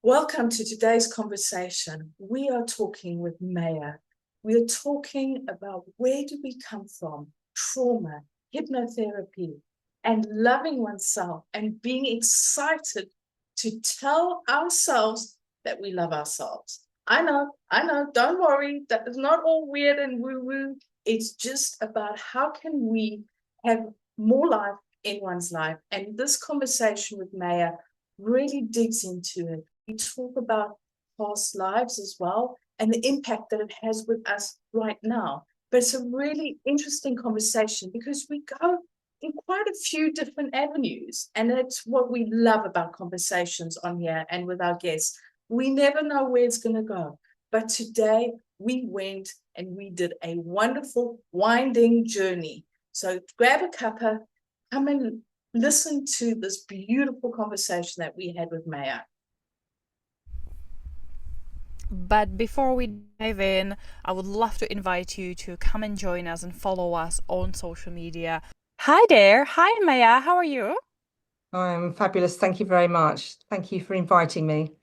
Welcome to today's conversation. We are talking with Maya. We are talking about where do we come from, trauma, hypnotherapy, and loving oneself and being excited to tell ourselves that we love ourselves. I know, don't worry, that is not all weird and woo-woo. It's just about how can we have more life in one's life. And this conversation with Maya really digs into it. We talk about past lives as well and the impact that it has with us right now. But it's a really interesting conversation because we go in quite a few different avenues. And that's what we love about conversations on here and with our guests. We never know where it's going to go. But today we went and we did a wonderful winding journey. So grab a cuppa, come and listen to this beautiful conversation that we had with Maya. But before we dive in, I would love to invite you to come and join us and follow us on social media. Hi there. Hi, Maya. How are you? I'm fabulous. Thank you very much. Thank you for inviting me.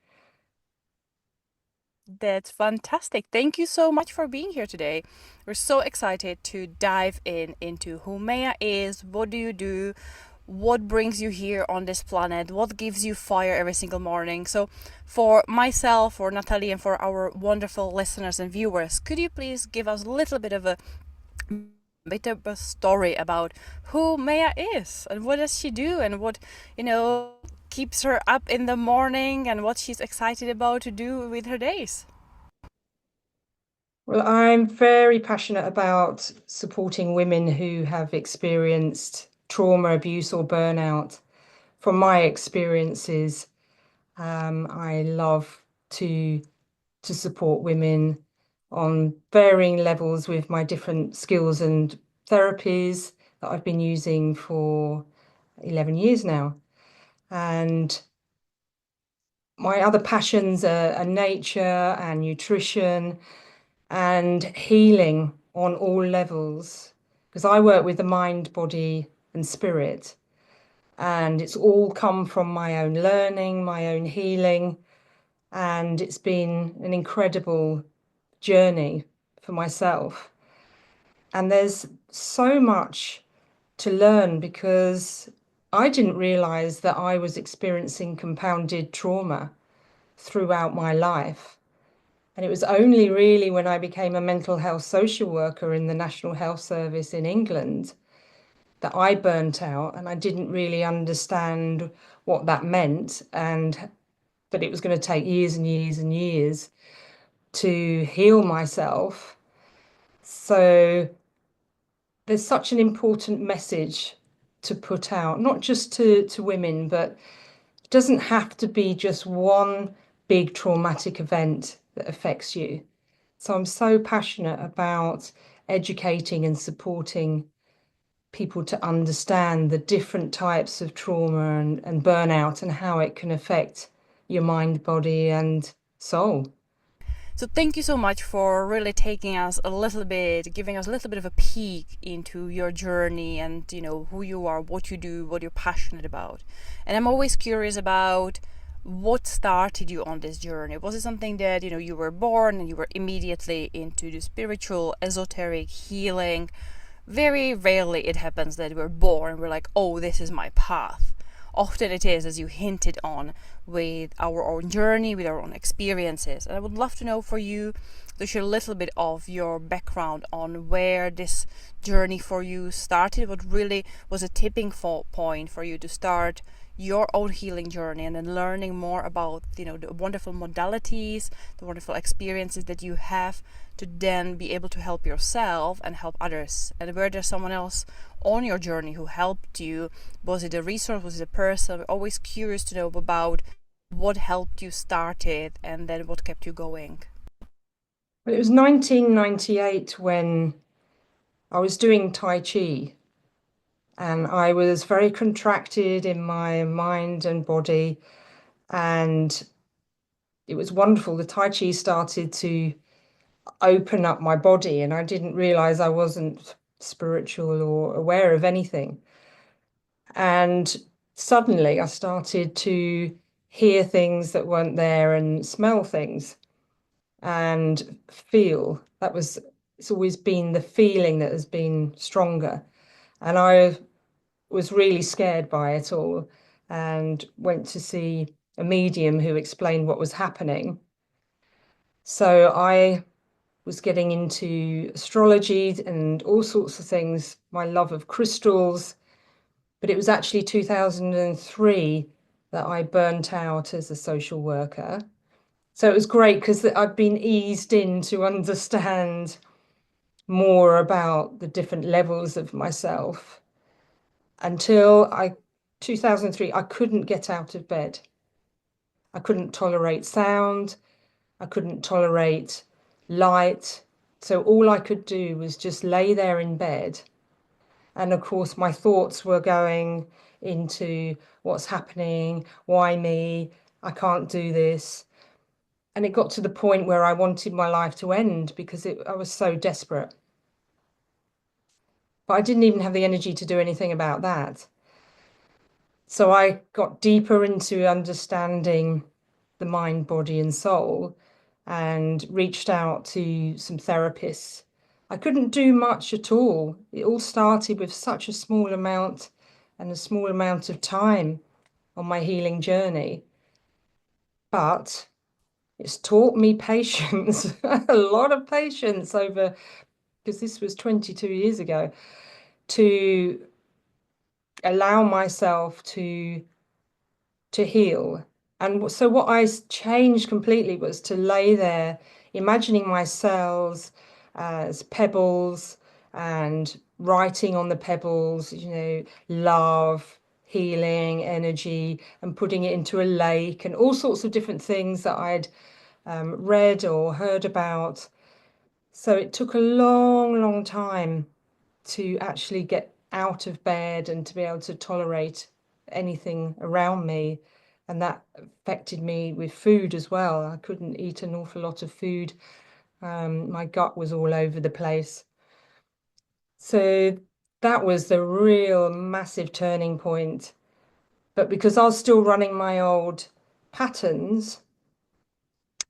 That's fantastic. Thank you so much for being here today. We're so excited to dive into who Maya is, what do you do, what brings you here on this planet, what gives you fire every single morning. So for myself, for Natalie, and for our wonderful listeners and viewers, could you please give us a little bit of a story about who Maya is and what does she do and what, keeps her up in the morning and what she's excited about to do with her days? Well, I'm very passionate about supporting women who have experienced trauma, abuse, or burnout. From my experiences, I love to support women on varying levels with my different skills and therapies that I've been using for 11 years now. And my other passions are nature and nutrition and healing on all levels, because I work with the mind, body, and spirit. And it's all come from my own learning, my own healing. And it's been an incredible journey for myself. And there's so much to learn because I didn't realize that I was experiencing compounded trauma throughout my life. And it was only really when I became a mental health social worker in the National Health Service in England that I burnt out, and I didn't really understand what that meant, and that it was going to take years and years and years to heal myself. So there's such an important message to put out, not just to women, but it doesn't have to be just one big traumatic event that affects you. So I'm so passionate about educating and supporting people to understand the different types of trauma and burnout and how it can affect your mind, body, and soul. So thank you so much for really taking us a little bit, giving us a little bit of a peek into your journey and, who you are, what you do, what you're passionate about. And I'm always curious about what started you on this journey. Was it something that, you were born and you were immediately into the spiritual, esoteric healing? Very rarely it happens that we're born and we're like, oh, this is my path. Often it is, as you hinted on, with our own journey, with our own experiences. And I would love to know for you to share a little bit of your background on where this journey for you started, what really was a tipping point for you to start your own healing journey, and then learning more about the wonderful modalities, the wonderful experiences that you have to then be able to help yourself and help others. And where there's someone else on your journey who helped you, was it a resource, was it a person? I'm always curious to know about what helped you start it and then what kept you going. It was 1998 when I was doing Tai Chi, and I was very contracted in my mind and body, and it was wonderful. The Tai Chi started to open up my body, and I didn't realize I wasn't spiritual or aware of anything. And suddenly I started to hear things that weren't there and smell things and feel. It's always been the feeling that has been stronger. And I was really scared by it all and went to see a medium who explained what was happening. So I was getting into astrology and all sorts of things, my love of crystals. But it was actually 2003 that I burnt out as a social worker. So it was great because I'd been eased in to understand more about the different levels of myself until 2003, I couldn't get out of bed. I couldn't tolerate sound. I couldn't tolerate light. So all I could do was just lay there in bed. And of course, my thoughts were going into what's happening, why me, I can't do this. And it got to the point where I wanted my life to end because I was so desperate. But I didn't even have the energy to do anything about that. So I got deeper into understanding the mind, body, and soul and reached out to some therapists. I couldn't do much at all. It all started with such a small amount and a small amount of time on my healing journey. But it's taught me patience, a lot of patience over, because this was 22 years ago, to allow myself to heal. And so what I changed completely was to lay there, imagining my cells as pebbles and writing on the pebbles, love, healing, energy, and putting it into a lake and all sorts of different things that I'd read or heard about. So it took a long, long time to actually get out of bed and to be able to tolerate anything around me. And that affected me with food as well. I couldn't eat an awful lot of food. My gut was all over the place. So that was the real massive turning point. But because I was still running my old patterns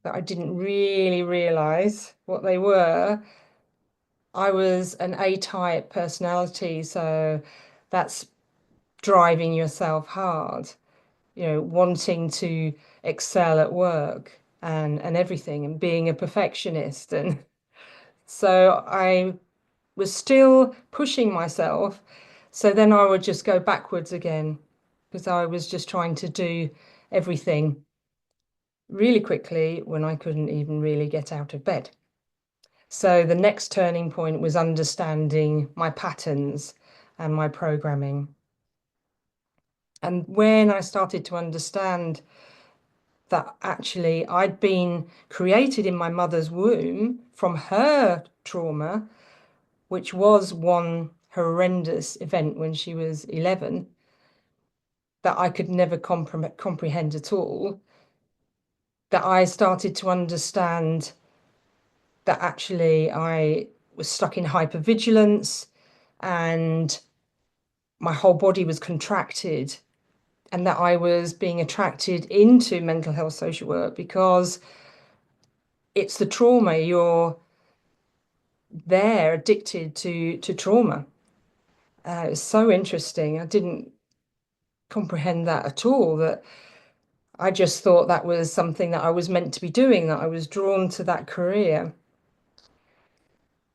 that I didn't really realize what they were, I was an A-type personality. So that's driving yourself hard, wanting to excel at work and everything and being a perfectionist. And so I was still pushing myself. So then I would just go backwards again because I was just trying to do everything really quickly when I couldn't even really get out of bed. So the next turning point was understanding my patterns and my programming. And when I started to understand that actually I'd been created in my mother's womb from her trauma, which was one horrendous event when she was 11, that I could never comprehend at all, that I started to understand that actually I was stuck in hypervigilance and my whole body was contracted, and that I was being attracted into mental health social work because it's the trauma. You're there addicted to trauma. It's so interesting. I didn't comprehend that at all, that I just thought that was something that I was meant to be doing, that I was drawn to that career.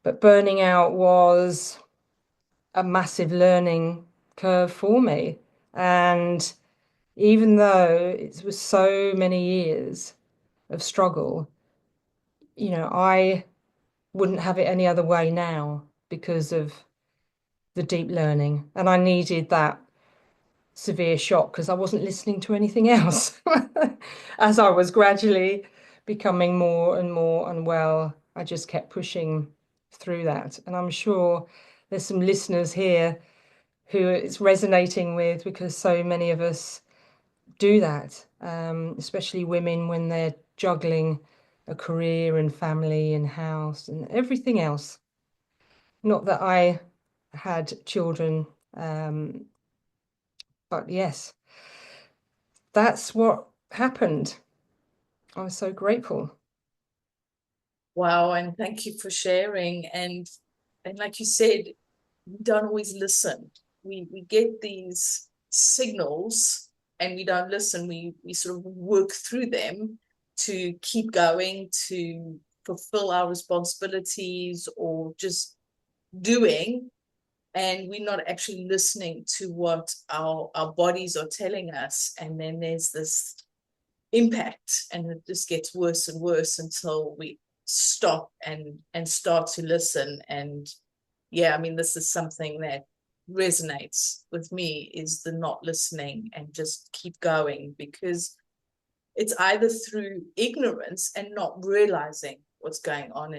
But burning out was a massive learning curve for me. And even though it was so many years of struggle, I wouldn't have it any other way now because of the deep learning. And I needed that severe shock because I wasn't listening to anything else. As I was gradually becoming more and more unwell, I just kept pushing through that. And I'm sure there's some listeners here who it's resonating with, because so many of us do that, especially women when they're juggling a career and family and house and everything else. Not that I had children, but yes, that's what happened. I was so grateful. Wow, and thank you for sharing. And like you said, we don't always listen. We get these signals and we don't listen. We sort of work through them to keep going, to fulfill our responsibilities or just doing, and we're not actually listening to what our bodies are telling us. And then there's this impact, and it just gets worse and worse until we stop and start to listen. And yeah, I mean, this is something that resonates with me, is the not listening and just keep going, because it's either through ignorance and not realizing what's going on.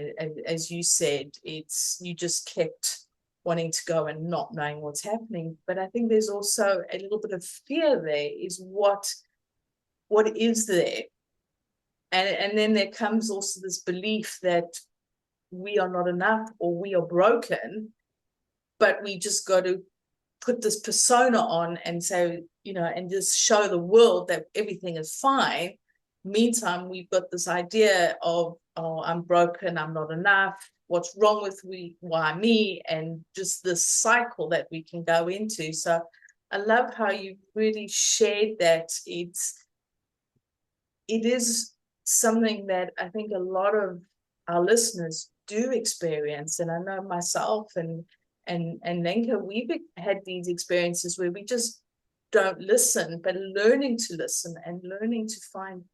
As you said, it's you just kept wanting to go and not knowing what's happening. But I think there's also a little bit of fear there, is what is there. And then there comes also this belief that we are not enough or we are broken, but we just got to put this persona on and say, and just show the world that everything is fine. Meantime, we've got this idea of, oh, I'm broken, I'm not enough, what's wrong with me, why me, and just this cycle that we can go into. So I love how you really shared that. It is something that I think a lot of our listeners do experience. And I know myself and Lenka, we've had these experiences where we just don't listen, but learning to listen and learning to find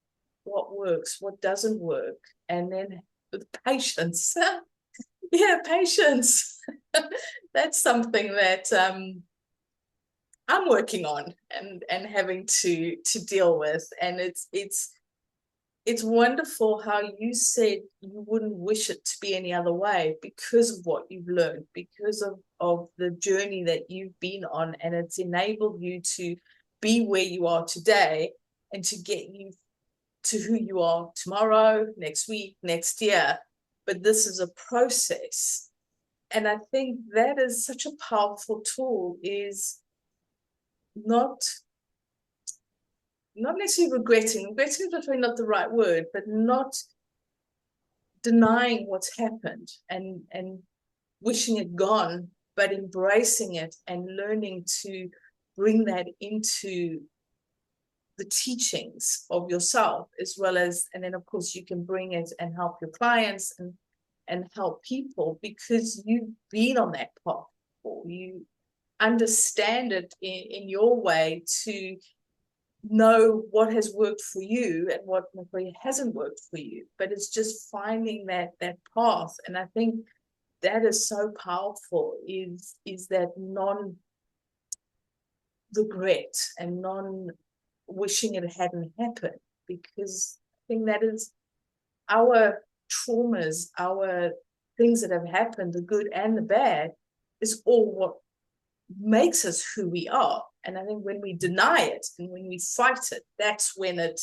what works, what doesn't work, and then with patience. Yeah, patience. That's something that I'm working on and having to deal with. And it's wonderful how you said you wouldn't wish it to be any other way because of what you've learned, because of the journey that you've been on, and it's enabled you to be where you are today and to get you to who you are tomorrow, next week, next year. But this is a process. And I think that is such a powerful tool, is not necessarily regretting is probably not the right word, but not denying what's happened and wishing it gone, but embracing it and learning to bring that into the teachings of yourself, as well as, and then of course you can bring it and help your clients and help people, because you've been on that path before. You understand it in your way, to know what has worked for you and what maybe hasn't worked for you. But it's just finding that path. And I think that is so powerful, is that non-regret and non-wishing it hadn't happened, because I think that is our traumas, our things that have happened, the good and the bad, is all what makes us who we are. And I think when we deny it and when we fight it, that's when it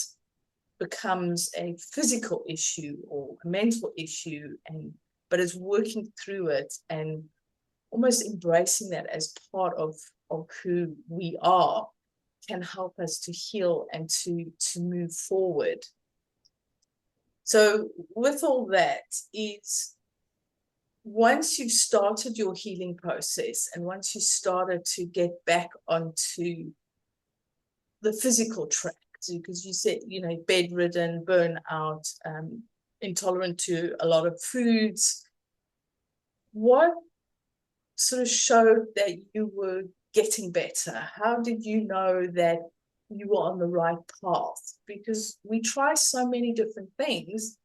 becomes a physical issue or a mental issue. But it's working through it and almost embracing that as part of who we are can help us to heal and to move forward. So with all that, is once you've started your healing process and once you started to get back onto the physical track, because you said, bedridden, burnout, intolerant to a lot of foods, what sort of showed that you were getting better? How did you know that you were on the right path? Because we try so many different things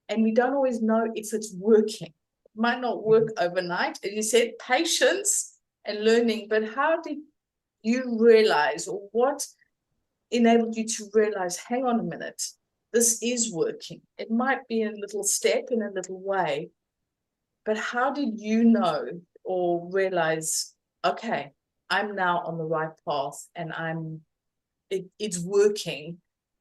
and we don't always know if it's working. Might not work overnight. As you said, patience and learning. But how did you realize, or what enabled you to realize, hang on a minute, this is working? It might be a little step in a little way, but how did you know or realize, okay, I'm now on the right path and it's working,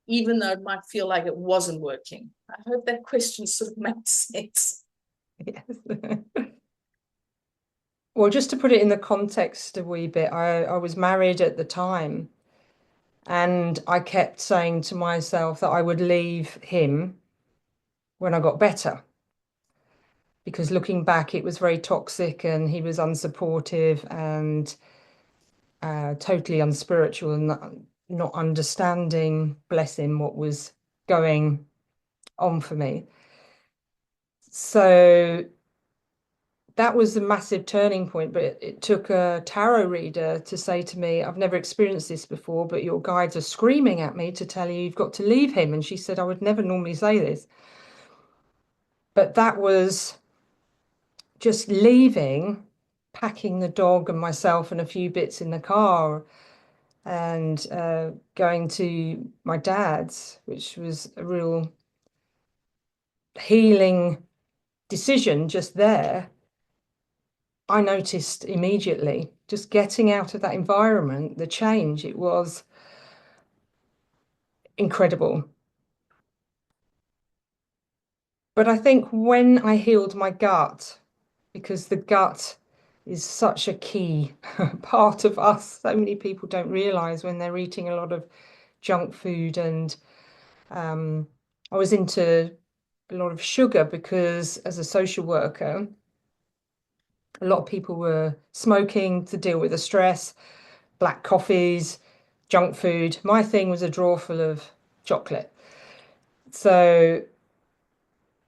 even though it might feel like it wasn't working? I hope that question sort of makes sense. Yes. Well, just to put it in the context a wee bit, I was married at the time, And I kept saying to myself that I would leave him when I got better. Because looking back, it was very toxic and he was unsupportive and totally unspiritual and not understanding, bless him, what was going on for me. So that was a massive turning point, but it took a tarot reader to say to me, I've never experienced this before, but your guides are screaming at me to tell you you've got to leave him. And she said, I would never normally say this. But that was just leaving, packing the dog and myself and a few bits in the car and going to my dad's, which was a real healing decision just there. I noticed immediately just getting out of that environment, the change, it was incredible. But I think when I healed my gut, because the gut is such a key part of us, so many people don't realize when they're eating a lot of junk food. And I was into a lot of sugar because as a social worker, a lot of people were smoking to deal with the stress, black coffees, junk food. My thing was a drawer full of chocolate. So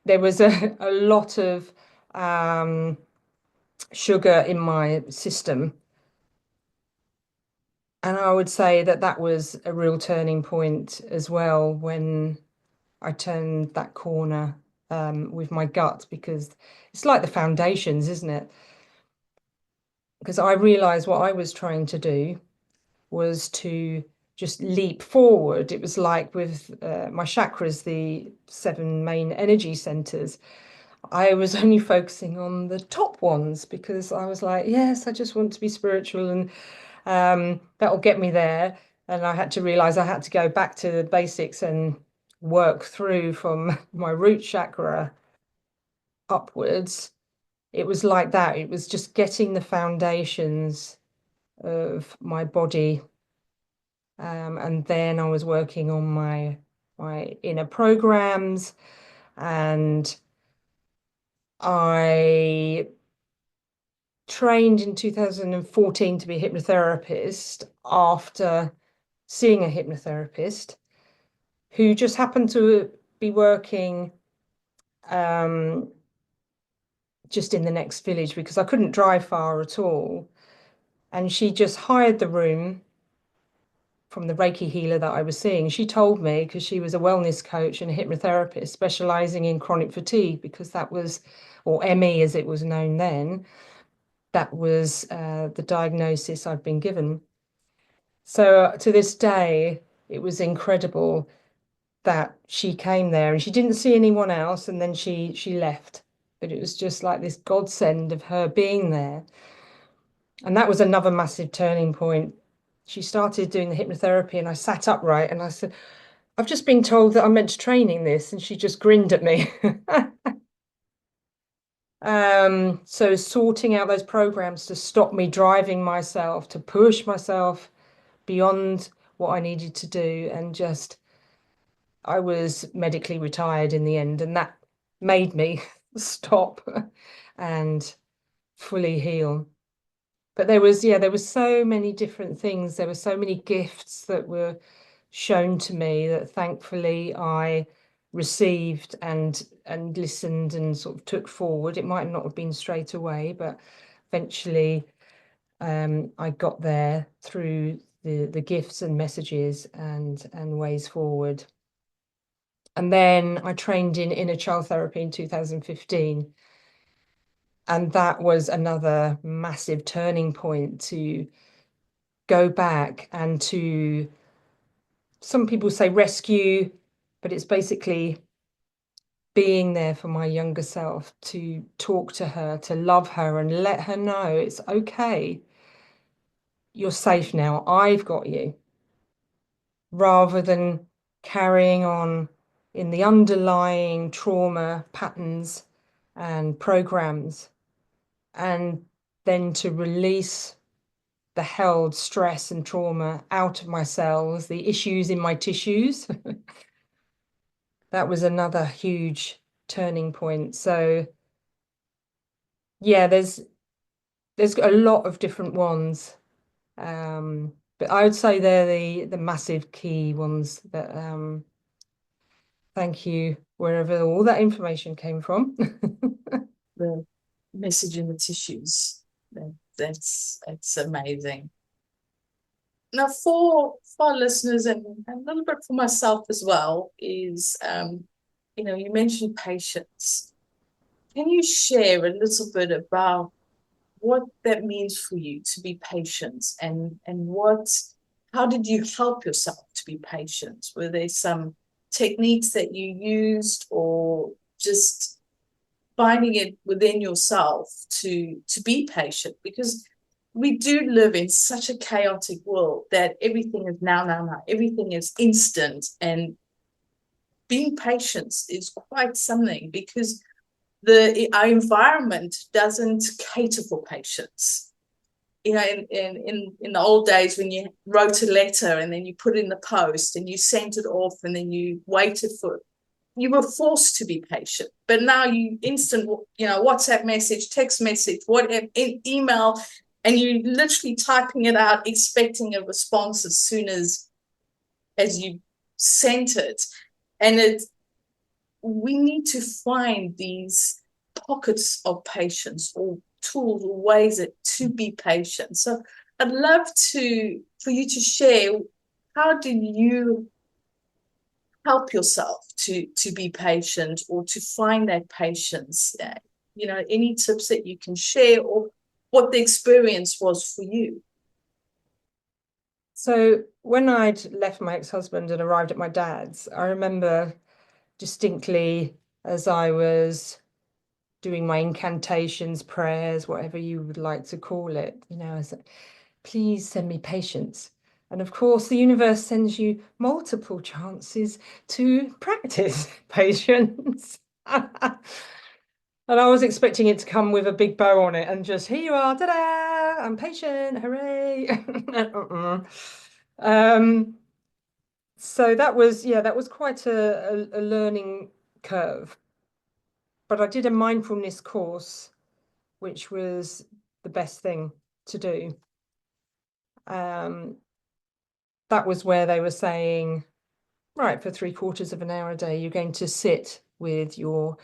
there was a lot of sugar in my system. And I would say that that was a real turning point as well when I turned that corner with my gut, because it's like the foundations, isn't it? Because I realized what I was trying to do was to just leap forward. It was like with my chakras, the 7 main energy centers. I was only focusing on the top ones because I was like, yes, I just want to be spiritual and that'll get me there. And I had to realize I had to go back to the basics and work through from my root chakra upwards. It was like that. It was just getting the foundations of my body. And then I was working on my inner programs, and I trained in 2014 to be a hypnotherapist after seeing a hypnotherapist who just happened to be working just in the next village because I couldn't drive far at all. And she just hired the room from the Reiki healer that I was seeing. She told me, because she was a wellness coach and a hypnotherapist specializing in chronic fatigue, because that was, or ME as it was known then, that was the diagnosis I'd been given. So to this day, it was incredible that she came there and she didn't see anyone else, and then she left. But it was just like this godsend of her being there. And that was another massive turning point. She started doing the hypnotherapy and I sat upright and I said, I've just been told that I'm meant to training this. And she just grinned at me. So sorting out those programs to stop me driving myself, to push myself beyond what I needed to do. And just, I was medically retired in the end. And that made me stop and fully heal. But there was so many different things. There were so many gifts that were shown to me that thankfully I received and listened and sort of took forward. It might not have been straight away, but eventually I got there through the gifts and messages and ways forward. And then I trained in inner child therapy in 2015. And that was another massive turning point to go back and to, some people say rescue, but it's basically being there for my younger self, to talk to her, to love her and let her know it's okay. You're safe now. I've got you. Rather than carrying on in the underlying trauma patterns and programs, and then to release the held stress and trauma out of my cells, the issues in my tissues. That was another huge turning point. So yeah, there's a lot of different ones. But I would say they're the massive key ones that thank you wherever all that information came from. The message in the tissues. That's amazing. Now, for our listeners and a little bit for myself as well, is you mentioned patience. Can you share a little bit about what that means for you to be patient, and how did you help yourself to be patient? Were there some techniques that you used, or just finding it within yourself to be patient? Because we do live in such a chaotic world that everything is now. Everything is instant, and being patient is quite something, because our environment doesn't cater for patience. In the old days, when you wrote a letter and then you put it in the post and you sent it off and then you waited for, you were forced to be patient. But now you instant, WhatsApp message, text message, whatever, email, and you literally typing it out, expecting a response as soon as you sent it. And we need to find these pockets of patience, or tools or ways to be patient. So I'd love for you to share, how do you help yourself to be patient, or to find that patience? Any tips that you can share, or what the experience was for you? So when I'd left my ex-husband and arrived at my dad's, I remember distinctly, as I was doing my incantations, prayers, whatever you would like to call it, I was like, please send me patience. And of course, the universe sends you multiple chances to practice patience. And I was expecting it to come with a big bow on it and just, here you are, ta-da, I'm patient, hooray. So that was quite a learning curve. But I did a mindfulness course, which was the best thing to do. That was where they were saying, right, for 3/4 of an hour a day, you're going to sit with your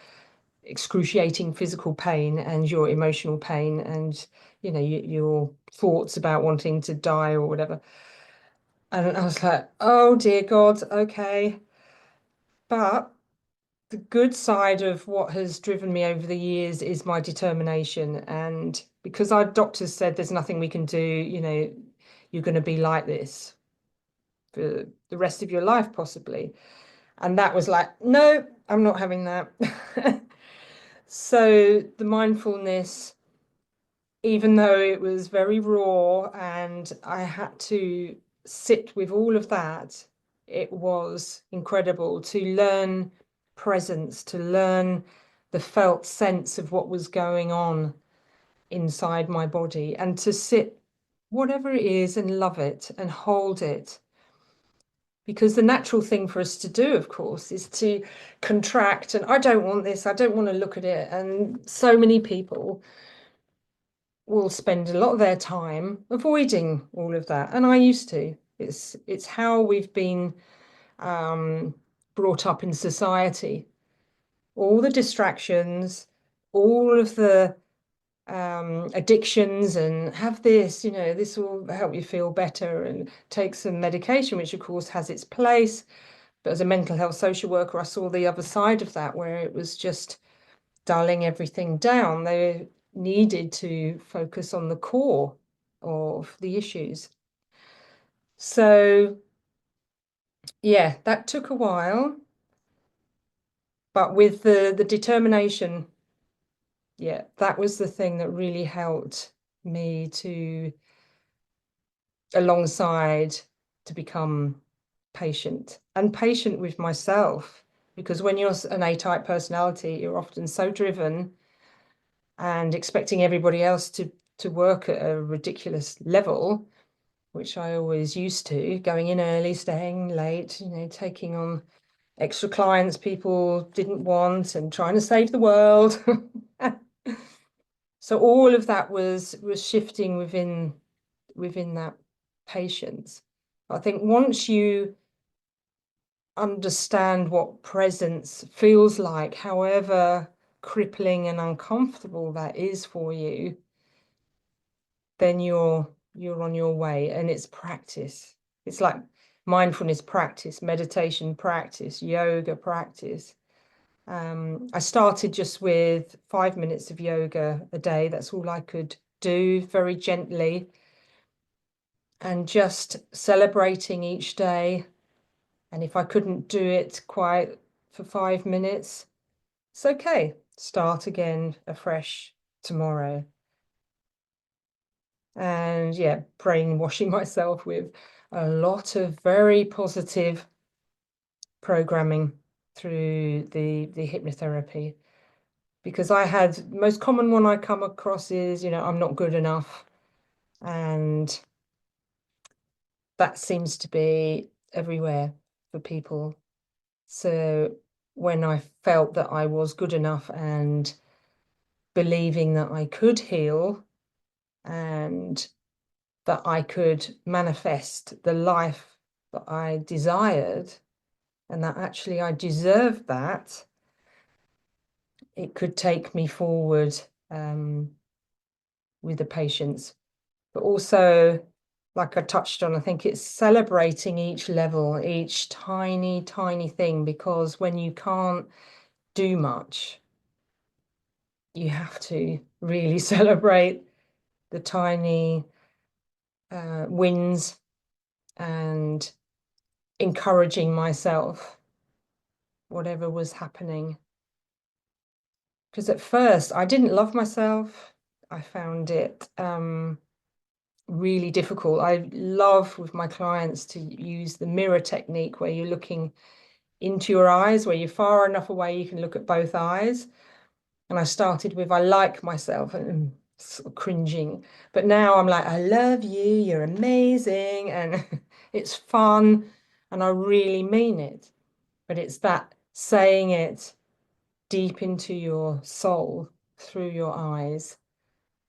excruciating physical pain and your emotional pain and, your thoughts about wanting to die or whatever. And I was like, oh dear God, okay. But the good side of what has driven me over the years is my determination. And because our doctors said there's nothing we can do, you're going to be like this for the rest of your life, possibly. And that was like, no, I'm not having that. So the mindfulness, even though it was very raw and I had to sit with all of that, it was incredible to learn presence, to learn the felt sense of what was going on inside my body, and to sit whatever it is and love it and hold it. Because the natural thing for us to do, of course, is to contract and I don't want this, I don't want to look at it. And so many people will spend a lot of their time avoiding all of that. And I used to. It's how we've been brought up in society. All the distractions, all of the addictions, and have this, this will help you feel better, and take some medication, which of course has its place. But as a mental health social worker, I saw the other side of that, where it was just dulling everything down. They needed to focus on the core of the issues. So yeah, that took a while, but with the determination, yeah, that was the thing that really helped me to, alongside, to become patient with myself. Because when you're an A-type personality, you're often so driven and expecting everybody else to to work at a ridiculous level, which I always used to, going in early, staying late, taking on extra clients people didn't want and trying to save the world. So all of that was shifting within that patience. I think once you understand what presence feels like, however crippling and uncomfortable that is for you, then you're on your way. And it's practice. It's like mindfulness practice, meditation practice, yoga practice. I started just with 5 minutes of yoga a day. That's all I could do, very gently, and just celebrating each day. And if I couldn't do it quite for 5 minutes, it's okay. Start again afresh tomorrow. And yeah, brainwashing myself with a lot of very positive programming through the hypnotherapy. Because most common one I come across is, I'm not good enough. And that seems to be everywhere for people. So when I felt that I was good enough and believing that I could heal and that I could manifest the life that I desired and that actually I deserved that, it could take me forward with the patients. But also, like I touched on, I think it's celebrating each level, each tiny, tiny thing, because when you can't do much, you have to really celebrate the tiny wins and encouraging myself, whatever was happening. Because at first I didn't love myself. I found it really difficult. I love with my clients to use the mirror technique where you're looking into your eyes, where you're far enough away you can look at both eyes. And I started with, I like myself, and sort of cringing. But now I'm like, I love you, you're amazing. And it's fun. And I really mean it. But it's that saying it deep into your soul through your eyes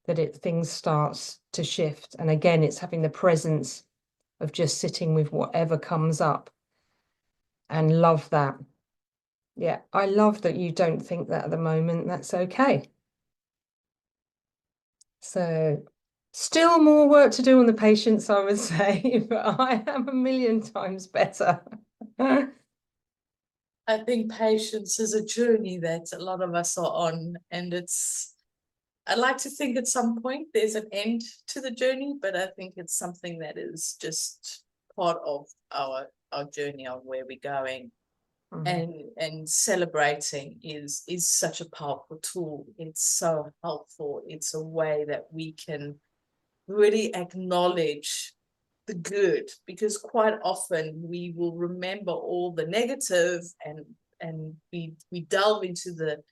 that things starts to shift. And again, it's having the presence of just sitting with whatever comes up and love that. Yeah, I love that you don't think that at the moment. That's okay. So still more work to do on the patients, I would say, but I am a million times better. I think patience is a journey that a lot of us are on, and I'd like to think at some point there's an end to the journey, but I think it's something that is just part of our journey on where we're going. And celebrating is such a powerful tool. It's so helpful. It's a way that we can really acknowledge the good, because quite often we will remember all the negative, and we delve into the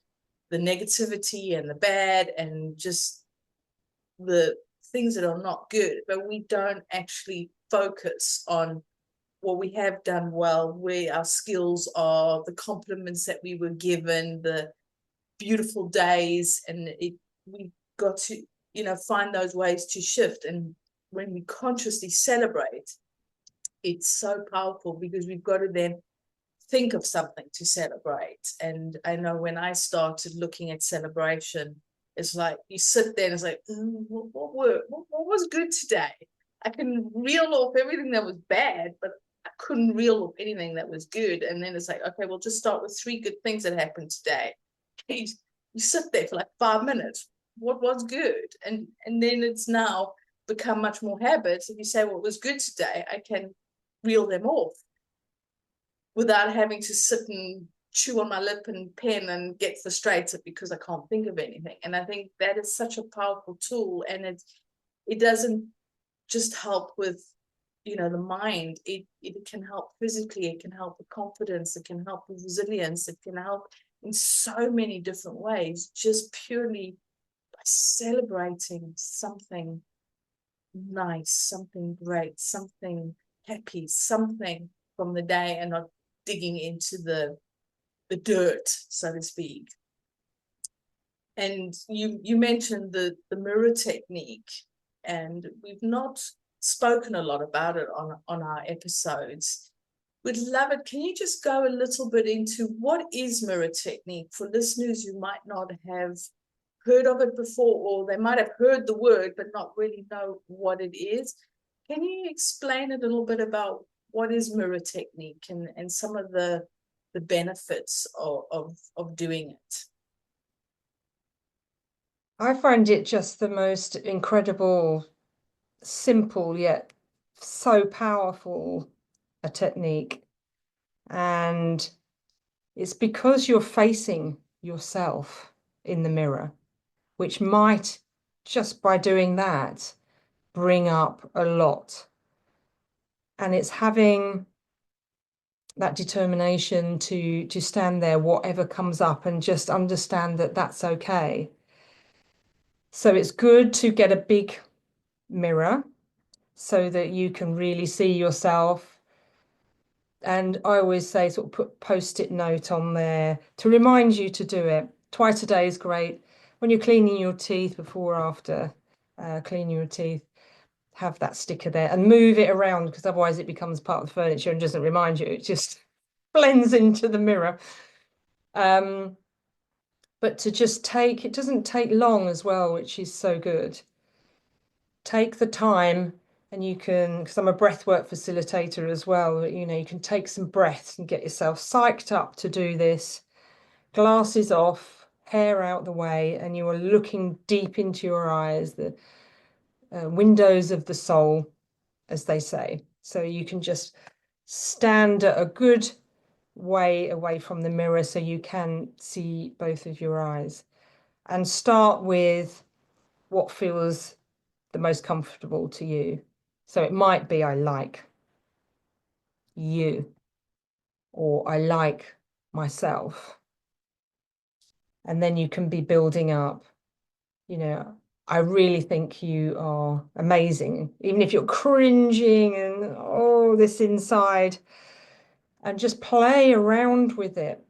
negativity and the bad and just the things that are not good, but we don't actually focus on what we have done well, where our skills are, the compliments that we were given, the beautiful days, and we've got to, find those ways to shift. And when we consciously celebrate, it's so powerful, because we've got to then think of something to celebrate. And I know when I started looking at celebration, it's like you sit there and it's like, what was good today? I can reel off everything that was bad, but I couldn't reel off anything that was good. And then it's like, okay, we'll just start with 3 good things that happened today. You sit there for like 5 minutes. What was good? And then it's now become much more habits. If you say what was good today, I can reel them off without having to sit and chew on my lip and pen and get frustrated because I can't think of anything. And I think that is such a powerful tool. And it doesn't just help with, the mind. It can help physically. It can help with confidence. It can help with resilience. It can help in so many different ways, just purely by celebrating something nice, something great, something happy, something from the day, and not digging into the dirt, so to speak. And you mentioned the mirror technique, and we've not spoken a lot about it on our episodes. Would love it. Can you just go a little bit into what is mirror technique for listeners who might not have heard of it before, or they might have heard the word but not really know what it is? Can you explain a little bit about what is mirror technique and some of the benefits of doing it? I find it just the most incredible, simple, yet so powerful a technique. And it's because you're facing yourself in the mirror, which might, just by doing that, bring up a lot. And it's having that determination to stand there, whatever comes up, and just understand that that's okay. So it's good to get a big mirror so that you can really see yourself. And I always say, sort of put post-it note on there to remind you to do it. Twice a day is great. When you're cleaning your teeth, before or after cleaning your teeth, have that sticker there and move it around, because otherwise it becomes part of the furniture and doesn't remind you. It just blends into the mirror. But to just it doesn't take long as well, which is so good. Take the time, and you can, because I'm a breathwork facilitator as well, you can take some breaths and get yourself psyched up to do this. Glasses off, hair out the way, and you are looking deep into your eyes, the windows of the soul, as they say. So you can just stand at a good way away from the mirror so you can see both of your eyes, and start with what feels the most comfortable to you. So it might be, I like you, or I like myself. And then you can be building up, I really think you are amazing, even if you're cringing and this inside, and just play around with it.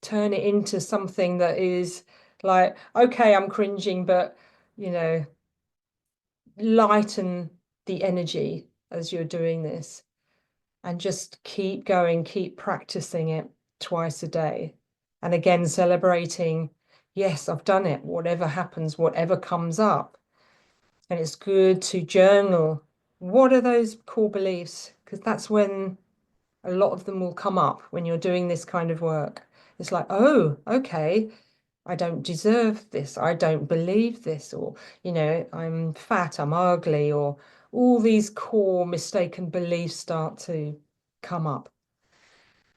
Turn it into something that is like, okay, I'm cringing, but lighten the energy as you're doing this, and just keep going, keep practicing it twice a day. And again, celebrating, yes, I've done it, whatever happens, whatever comes up. And it's good to journal. What are those core beliefs? Because that's when a lot of them will come up when you're doing this kind of work. It's like, oh, okay, I don't deserve this, I don't believe this, or, I'm fat, I'm ugly, or all these core mistaken beliefs start to come up.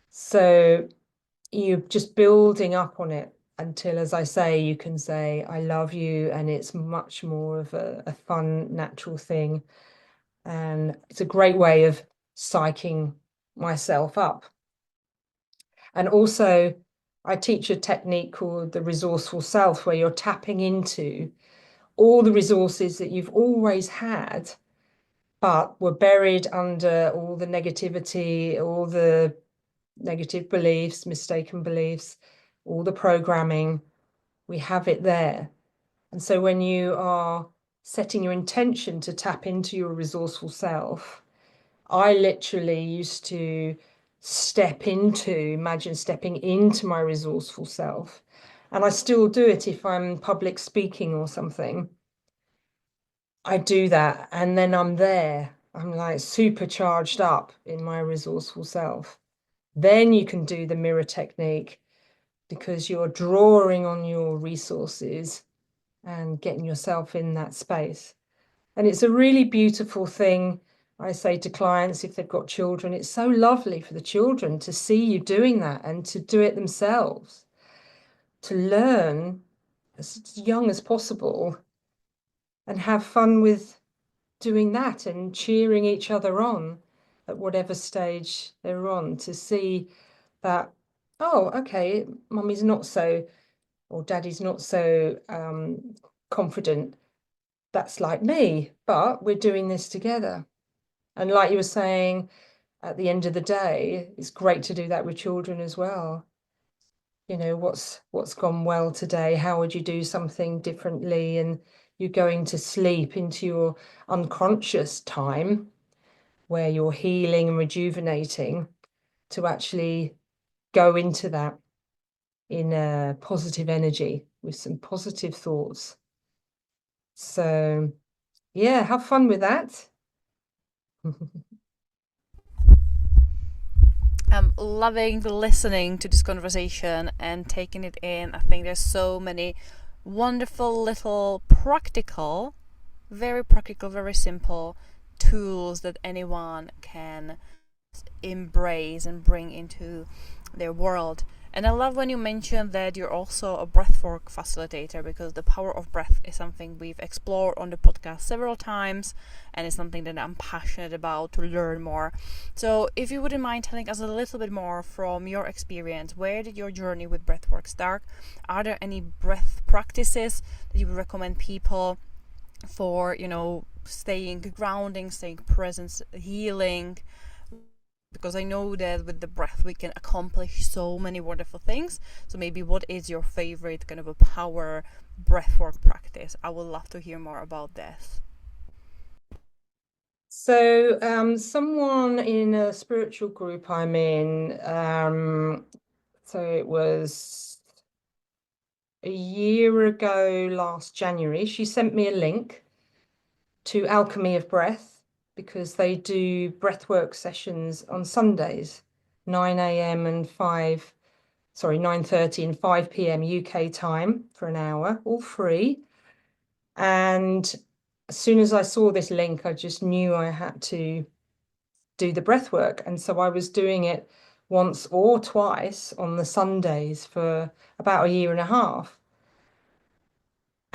So you're just building up on it until, as I say, you can say, I love you, and it's much more of a fun, natural thing. And it's a great way of psyching myself up. And also, I teach a technique called the resourceful self, where you're tapping into all the resources that you've always had, but were buried under all the negativity, all the negative beliefs, mistaken beliefs, all the programming. We have it there. And so when you are setting your intention to tap into your resourceful self, I literally used to imagine stepping into my resourceful self. And I still do it if I'm public speaking or something. I do that, and then I'm there. I'm like supercharged up in my resourceful self. Then you can do the mirror technique, because you're drawing on your resources and getting yourself in that space. And it's a really beautiful thing. I say to clients, if they've got children, it's so lovely for the children to see you doing that and to do it themselves, to learn as young as possible and have fun with doing that and cheering each other on at whatever stage they're on, to see that, oh, okay, mummy's not so, or daddy's not so confident, that's like me, but we're doing this together. And like you were saying, at the end of the day, it's great to do that with children as well. You know, what's gone well today? How would you do something differently? And you're going to sleep into your unconscious time where you're healing and rejuvenating to actually go into that in a positive energy with some positive thoughts. So yeah, have fun with that. I'm loving listening to this conversation and taking it in. I think there's so many wonderful little very practical, very simple tools that anyone can embrace and bring into their world. And I love when you mentioned that you're also a breathwork facilitator, because the power of breath is something we've explored on the podcast several times, and it's something that I'm passionate about to learn more. So if you wouldn't mind telling us a little bit more from your experience, where did your journey with breathwork start? Are there any breath practices that you would recommend people for, staying grounding, staying present, healing? Because I know that with the breath we can accomplish so many wonderful things. So maybe what is your favorite kind of a power breathwork practice? I would love to hear more about this. So someone in a spiritual group I'm in, so it was a year ago last January, she sent me a link to Alchemy of Breath, because they do breathwork sessions on Sundays, 9 a.m. and 9:30 and 5 p.m. UK time for an hour, all free. And as soon as I saw this link, I just knew I had to do the breathwork. And so I was doing it once or twice on the Sundays for about a year and a half.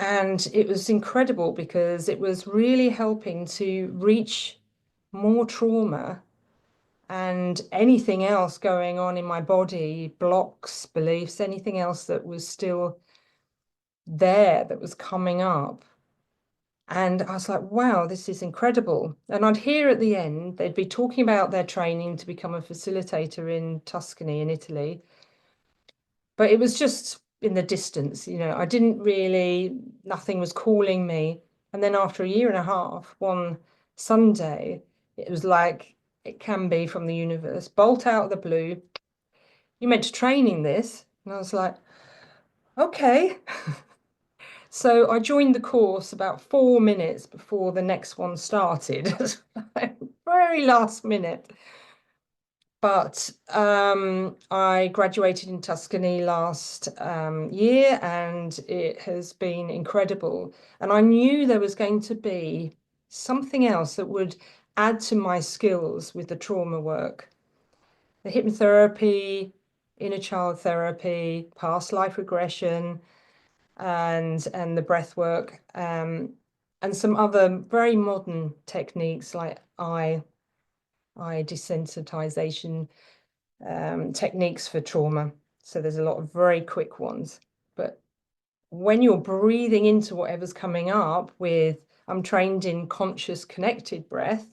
And it was incredible because it was really helping to reach more trauma and anything else going on in my body, blocks, beliefs, anything else that was still there that was coming up. And I was like, wow, this is incredible. And I'd hear at the end, they'd be talking about their training to become a facilitator in Tuscany in Italy. But it was just in the distance, I didn't really, nothing was calling me. And then after a year and a half, one Sunday, it was like it can be from the universe, bolt out of the blue. You meant to training this? And I was like, okay. So I joined the course about 4 minutes before the next one started. Very last minute. But I graduated in Tuscany last year, and it has been incredible. And I knew there was going to be something else that would add to my skills with the trauma work. The hypnotherapy, inner child therapy, past life regression, and the breath work, and some other very modern techniques like eye desensitization techniques for trauma. So there's a lot of very quick ones. But when you're breathing into whatever's coming up with, I'm trained in conscious connected breath,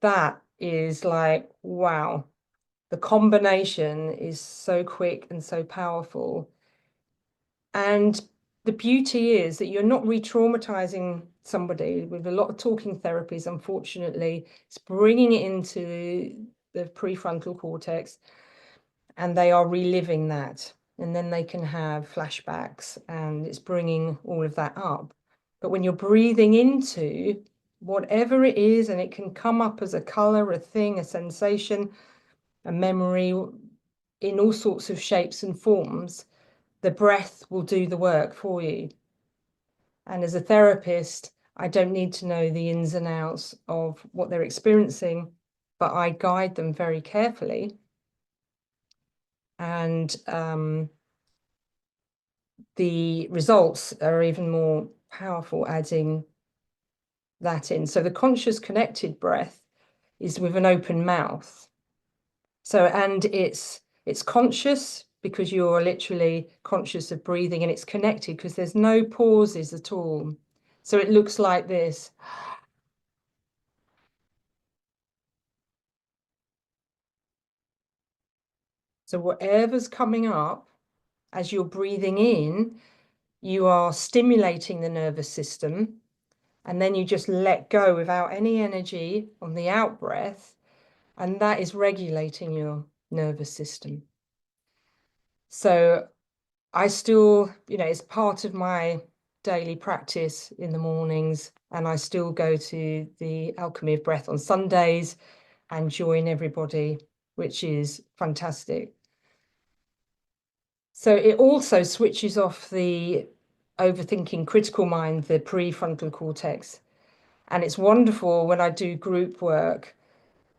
that is like, wow, the combination is so quick and so powerful. And the beauty is that you're not re-traumatizing somebody. With a lot of talking therapies, unfortunately, it's bringing it into the prefrontal cortex, and they are reliving that. And then they can have flashbacks, and it's bringing all of that up. But when you're breathing into whatever it is, and it can come up as a color, a thing, a sensation, a memory, in all sorts of shapes and forms, the breath will do the work for you. And as a therapist, I don't need to know the ins and outs of what they're experiencing, but I guide them very carefully. And the results are even more powerful adding that in. So the conscious connected breath is with an open mouth. So, and it's conscious, because you're literally conscious of breathing, and it's connected because there's no pauses at all. So it looks like this. So whatever's coming up as you're breathing in, you are stimulating the nervous system, and then you just let go without any energy on the out breath, and that is regulating your nervous system. So I still, it's part of my daily practice in the mornings, and I still go to the Alchemy of Breath on Sundays and join everybody, which is fantastic. So it also switches off the overthinking critical mind, the prefrontal cortex. And it's wonderful when I do group work,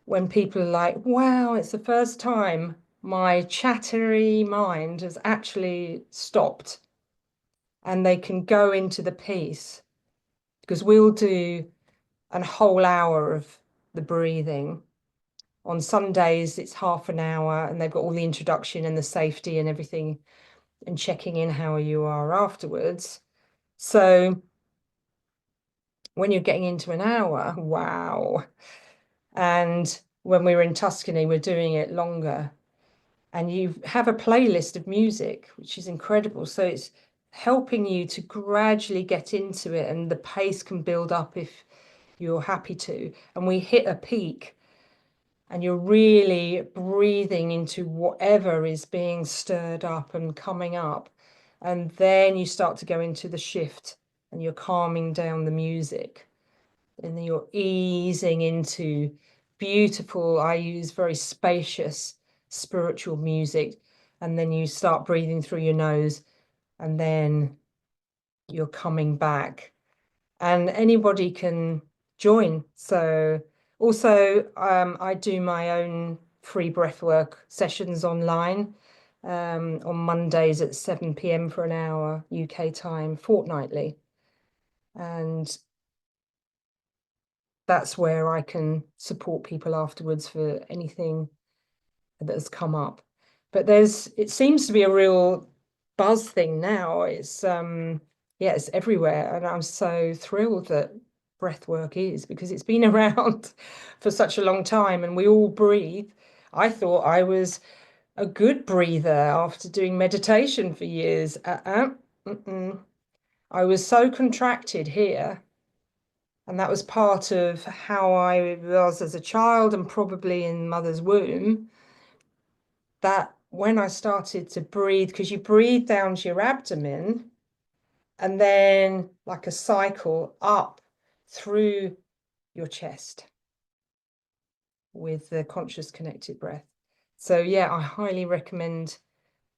when people are like, wow, it's the first time my chattery mind has actually stopped, and they can go into the piece, because we'll do a whole hour of the breathing. On Sundays, it's half an hour, and they've got all the introduction and the safety and everything, and checking in how you are afterwards. So when you're getting into an hour, wow. And when we were in Tuscany, we're doing it longer. And you have a playlist of music, which is incredible. So it's helping you to gradually get into it, and the pace can build up if you're happy to. And we hit a peak, and you're really breathing into whatever is being stirred up and coming up. And then you start to go into the shift, and you're calming down the music, and then you're easing into beautiful, I use very spacious spiritual music. And then you start breathing through your nose, and then you're coming back, and anybody can join. So also I do my own free breathwork sessions online on Mondays at 7 p.m. for an hour UK time, fortnightly. And that's where I can support people afterwards for anything that has come up. But it seems to be a real buzz thing now. It's it's everywhere, and I'm so thrilled that breathwork is, because it's been around for such a long time, and we all breathe. I thought I was a good breather after doing meditation for years. I was so contracted here, and that was part of how I was as a child, and probably in mother's womb, that when I started to breathe, because you breathe down to your abdomen and then like a cycle up through your chest with the conscious connected breath. So yeah, I highly recommend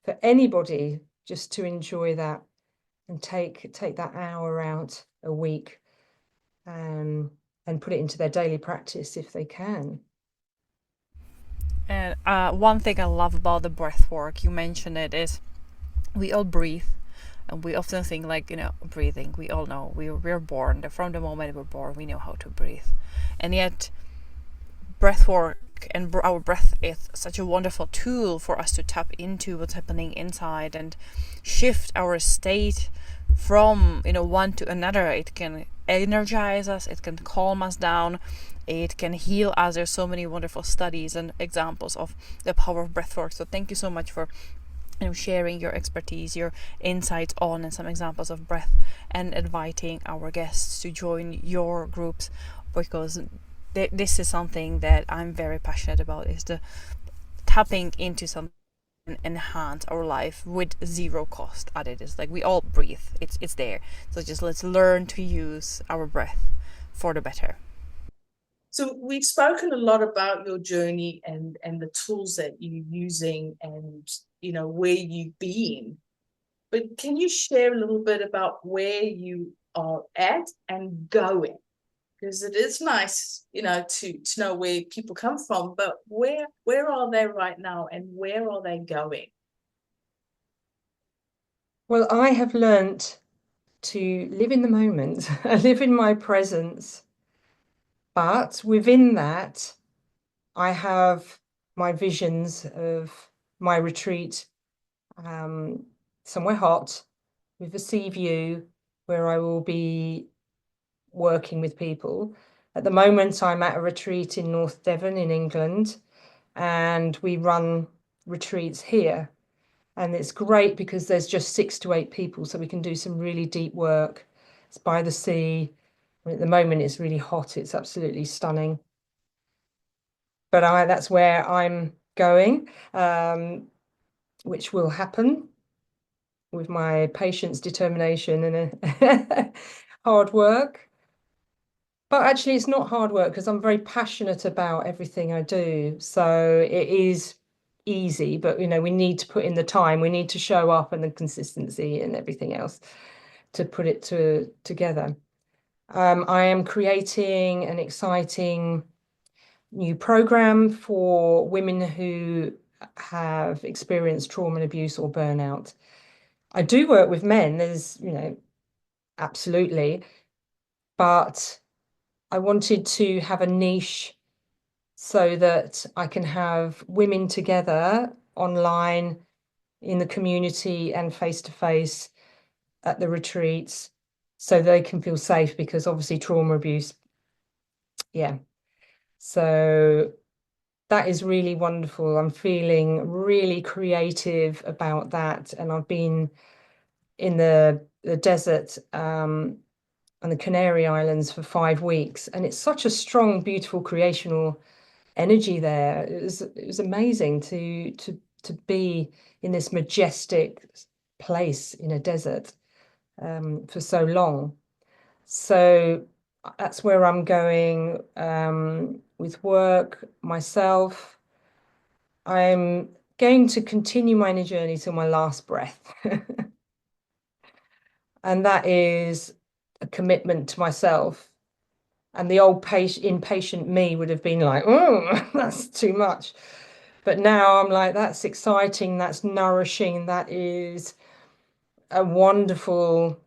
for anybody just to enjoy that and take that hour out a week, and put it into their daily practice if they can. And one thing I love about the breath work, you mentioned it, is we all breathe. And we often think like, breathing, we all know, we're born, from the moment we're born, we know how to breathe. And yet breath work and our breath is such a wonderful tool for us to tap into what's happening inside and shift our state from one to another. It can energize us, it can calm us down, it can heal us. There's so many wonderful studies and examples of the power of breath work. So thank you so much for sharing your expertise, your insights on, and some examples of breath, and inviting our guests to join your groups, because this is something that I'm very passionate about, is the tapping into something and enhance our life with zero cost added. It's like we all breathe, it's there, so just let's learn to use our breath for the better. So we've spoken a lot about your journey and the tools that you're using, and where you've been. But can you share a little bit about where you are at and going? Because it is nice, to know where people come from, but where are they right now, and where are they going? Well, I have learnt to live in the moment, live in my presence. But within that, I have my visions of my retreat somewhere hot with a sea view where I will be working with people. At the moment, I'm at a retreat in North Devon in England, and we run retreats here. And it's great because there's just 6 to 8 people, so we can do some really deep work. It's by the sea. At the moment, it's really hot. It's absolutely stunning. But that's where I'm going, which will happen with my patience, determination, and hard work. But actually, it's not hard work because I'm very passionate about everything I do. So it is easy, but we need to put in the time. We need to show up and the consistency and everything else to put it together. I am creating an exciting new program for women who have experienced trauma and abuse or burnout. I do work with men, there's, absolutely, but I wanted to have a niche so that I can have women together online in the community and face to face at the retreats so they can feel safe, because obviously trauma abuse. Yeah. So that is really wonderful. I'm feeling really creative about that. And I've been in the desert and the Canary Islands for 5 weeks. And it's such a strong, beautiful, creational energy there. It was amazing to be in this majestic place in a desert for so long. So that's where I'm going with work, myself. I'm going to continue my journey till my last breath. And that is a commitment to myself. And the old impatient me would have been like, oh, that's too much. But now I'm like, that's exciting, that's nourishing, that is a wonderful,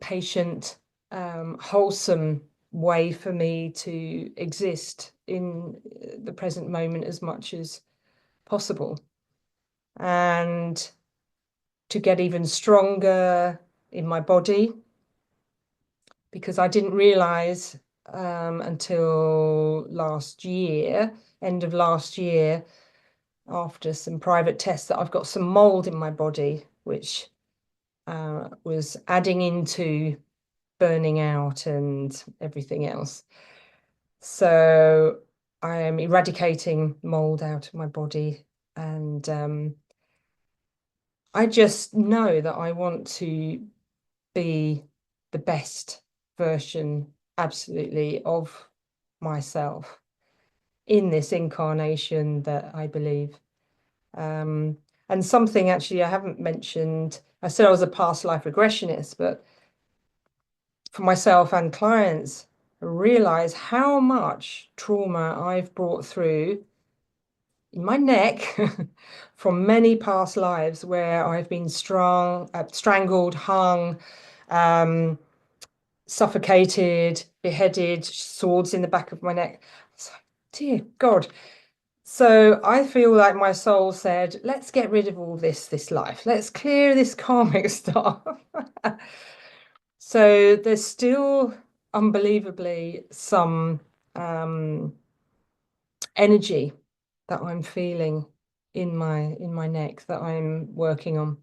patient, wholesome way for me to exist in the present moment as much as possible. And to get even stronger in my body, because I didn't realize until last year, end of last year, after some private tests, that I've got some mold in my body, which was adding into burning out and everything else. So I am eradicating mold out of my body, and I just know that I want to be the best version, absolutely, of myself in this incarnation that I believe. And something actually I haven't mentioned, I said I was a past life regressionist, but for myself and clients, I realize how much trauma I've brought through in my neck from many past lives where I've been strangled, hung, suffocated, beheaded, swords in the back of my neck. So, dear God. So I feel like my soul said, let's get rid of all this life. Let's clear this karmic stuff. So there's still unbelievably some energy that I'm feeling in my neck that I'm working on.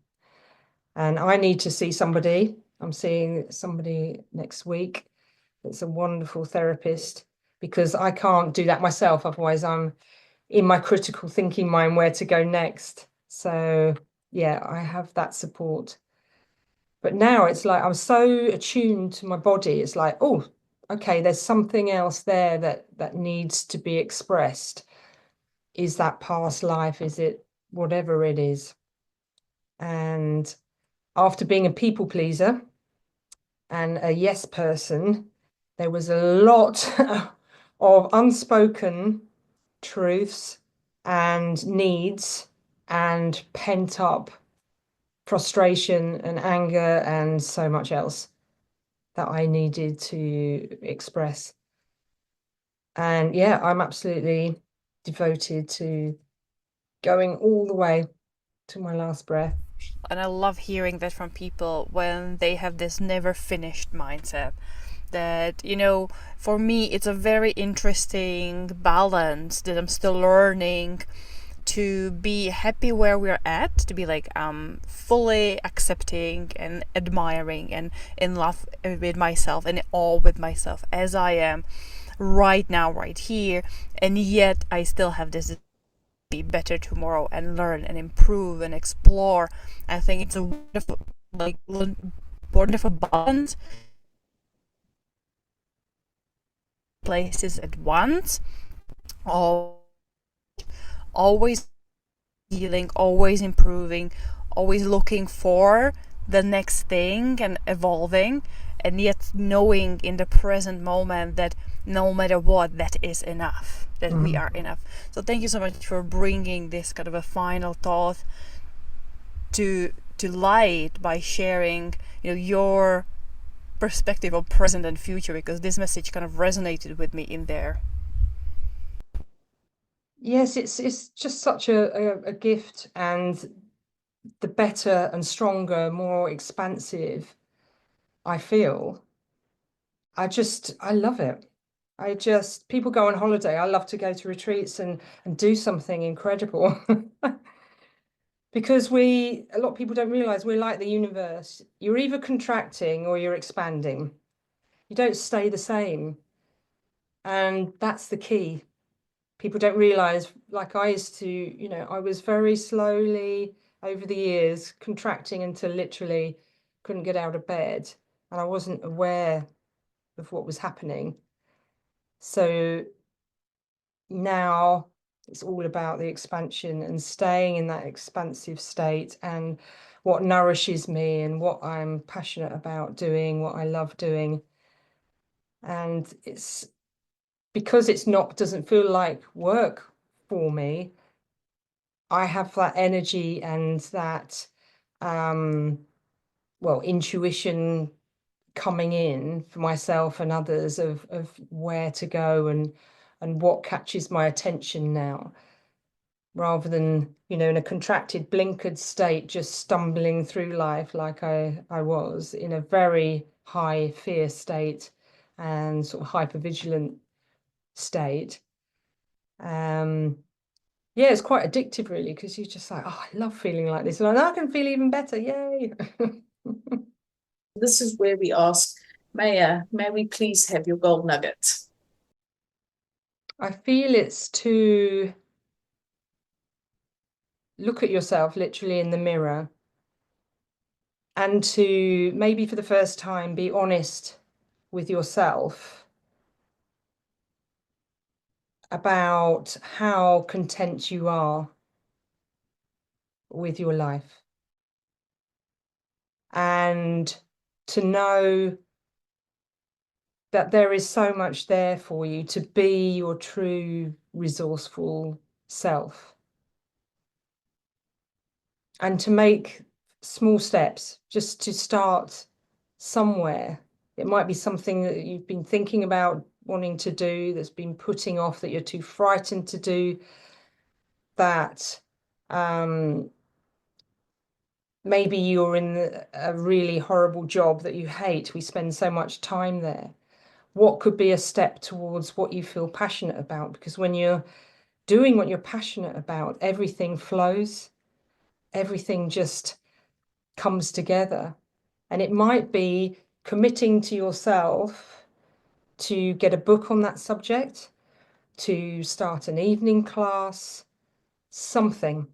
And I need to see somebody. I'm seeing somebody next week. It's a wonderful therapist, because I can't do that myself. Otherwise, I'm in my critical thinking mind where to go next. So yeah, I have that support. But now it's like I'm so attuned to my body. It's like, oh, okay, there's something else there that needs to be expressed. Is that past life? Is it whatever it is? And after being a people pleaser and a yes person, there was a lot of unspoken truths and needs and pent up frustration and anger and so much else that I needed to express. And yeah, I'm absolutely devoted to going all the way to my last breath. And I love hearing that from people when they have this never finished mindset. That, for me, it's a very interesting balance that I'm still learning to be happy where we're at, to be like fully accepting and admiring and in love with myself and in awe with myself as I am right now, right here, and yet I still have this be better tomorrow and learn and improve and explore. I think it's a wonderful, like, wonderful balance. Places at once, always healing, always improving, always looking for the next thing and evolving, and yet knowing in the present moment that no matter what, that is enough, that we are enough. So thank you so much for bringing this kind of a final thought to light by sharing, your perspective of present and future, because this message kind of resonated with me in there. Yes, it's just such a gift, and the better and stronger, more expansive I feel, I love it. People go on holiday. I love to go to retreats and do something incredible. Because a lot of people don't realize we're like the universe. You're either contracting or you're expanding. You don't stay the same. And that's the key. People don't realize, like I used to, I was very slowly over the years contracting until literally couldn't get out of bed. And I wasn't aware of what was happening. So now it's all about the expansion and staying in that expansive state, and what nourishes me and what I'm passionate about doing, what I love doing. And it's because doesn't feel like work for me. I have that energy and that intuition coming in for myself and others of where to go and what catches my attention now, rather than, in a contracted, blinkered state, just stumbling through life like I was in a very high fear state and sort of hypervigilant state. Yeah, it's quite addictive, really, because you're just like, oh, I love feeling like this, and I can feel even better. Yay! This is where we ask, Maya, may we please have your gold nugget? I feel it's to look at yourself literally in the mirror, and to maybe for the first time be honest with yourself about how content you are with your life, and to know that there is so much there for you to be your true resourceful self, and to make small steps just to start somewhere. It might be something that you've been thinking about wanting to do, that's been putting off, that you're too frightened to do, that maybe you're in a really horrible job that you hate. We spend so much time there. What could be a step towards what you feel passionate about? Because when you're doing what you're passionate about, everything flows, everything just comes together. And it might be committing to yourself to get a book on that subject, to start an evening class, something.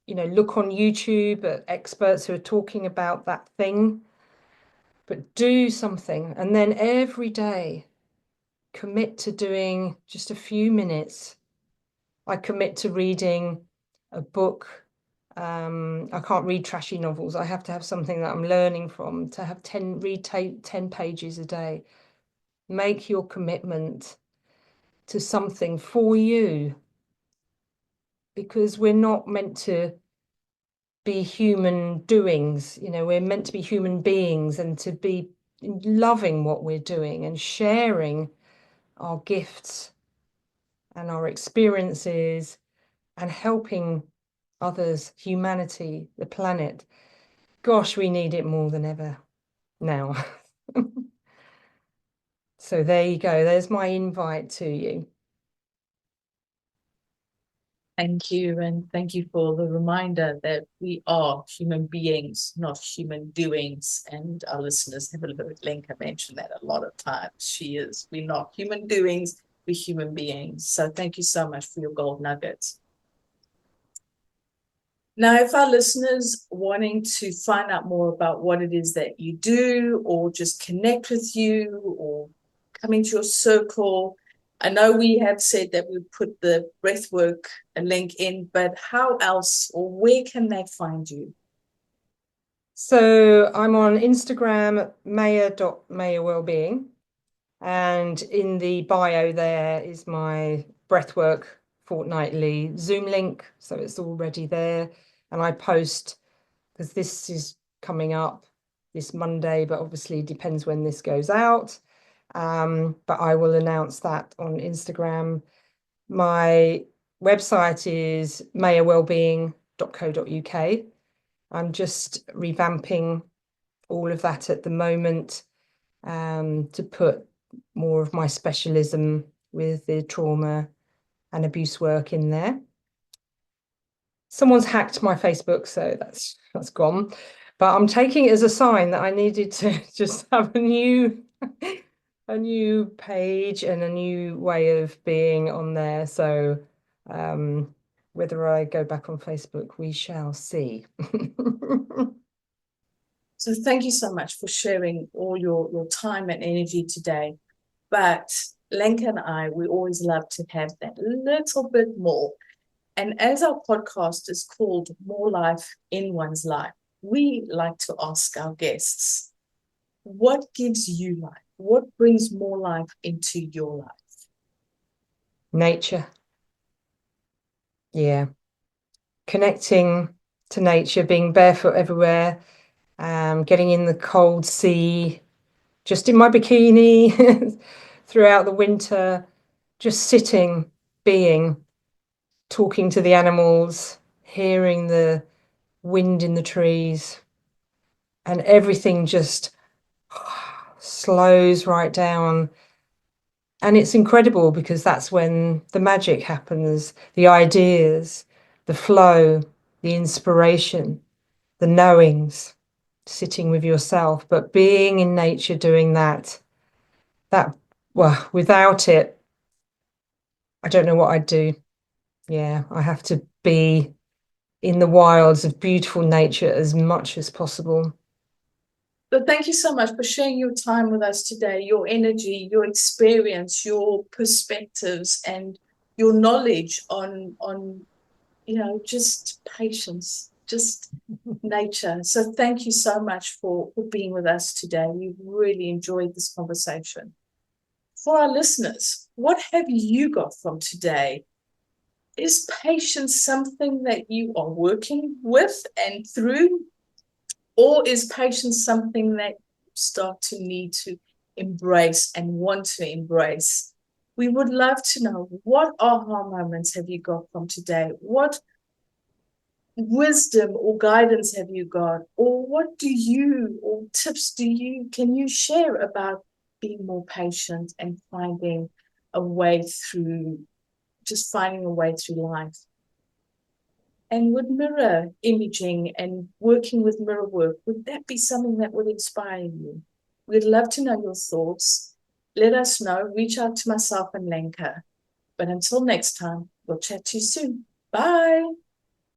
Look on YouTube at experts who are talking about that thing, but do something. And then every day, commit to doing just a few minutes. I commit to reading a book. I can't read trashy novels. I have to have something that I'm learning from, to have 10 pages a day. Make your commitment to something for you, because we're not meant to be human doings. We're meant to be human beings, and to be loving what we're doing and sharing our gifts and our experiences and helping others, humanity, the planet. Gosh, we need it more than ever now. So there you go. There's my invite to you. Thank you. And thank you for the reminder that we are human beings, not human doings. And our listeners have heard Lenka mention that a lot of times. We're not human doings, we're human beings. So thank you so much for your gold nuggets. Now, if our listeners wanting to find out more about what it is that you do, or just connect with you, or come into your circle, I know we have said that we put the Breathwork link in, but how else, or where can they find you? So I'm on Instagram, maya.mayawellbeing. And in the bio there is my Breathwork fortnightly Zoom link. So it's already there. And I post, because this is coming up this Monday, but obviously depends when this goes out. But I will announce that on Instagram. My website is mayawellbeing.co.uk. I'm just revamping all of that at the moment, to put more of my specialism with the trauma and abuse work in there. Someone's hacked my Facebook, so that's gone. But I'm taking it as a sign that I needed to just have a new page and a new way of being on there. So whether I go back on Facebook, we shall see. So thank you so much for sharing all your time and energy today. But Lenka and I, we always love to have that little bit more. And as our podcast is called More Life in One's Life, we like to ask our guests, what gives you life? What brings more life into your life? Nature. Yeah. Connecting to nature, being barefoot everywhere, getting in the cold sea, just in my bikini throughout the winter, just sitting, being, talking to the animals, hearing the wind in the trees, and everything just slows right down. And it's incredible because that's when the magic happens, the ideas, the flow, the inspiration, the knowings, sitting with yourself. But being in nature, doing that, well, without it, I don't know what I'd do. Yeah, I have to be in the wilds of beautiful nature as much as possible. But thank you so much for sharing your time with us today, your energy, your experience, your perspectives, and your knowledge on just patience, just nature. So thank you so much for being with us today. We've really enjoyed this conversation. For our listeners, what have you got from today? Is patience something that you are working with and through? Or is patience something that you start to need to embrace and want to embrace? We would love to know, what aha moments have you got from today? What wisdom or guidance have you got? Or what tips can you share about being more patient and finding a way through life? And would mirror imaging and working with mirror work, would that be something that would inspire you? We'd love to know your thoughts. Let us know. Reach out to myself and Lenka. But until next time, we'll chat to you soon. Bye.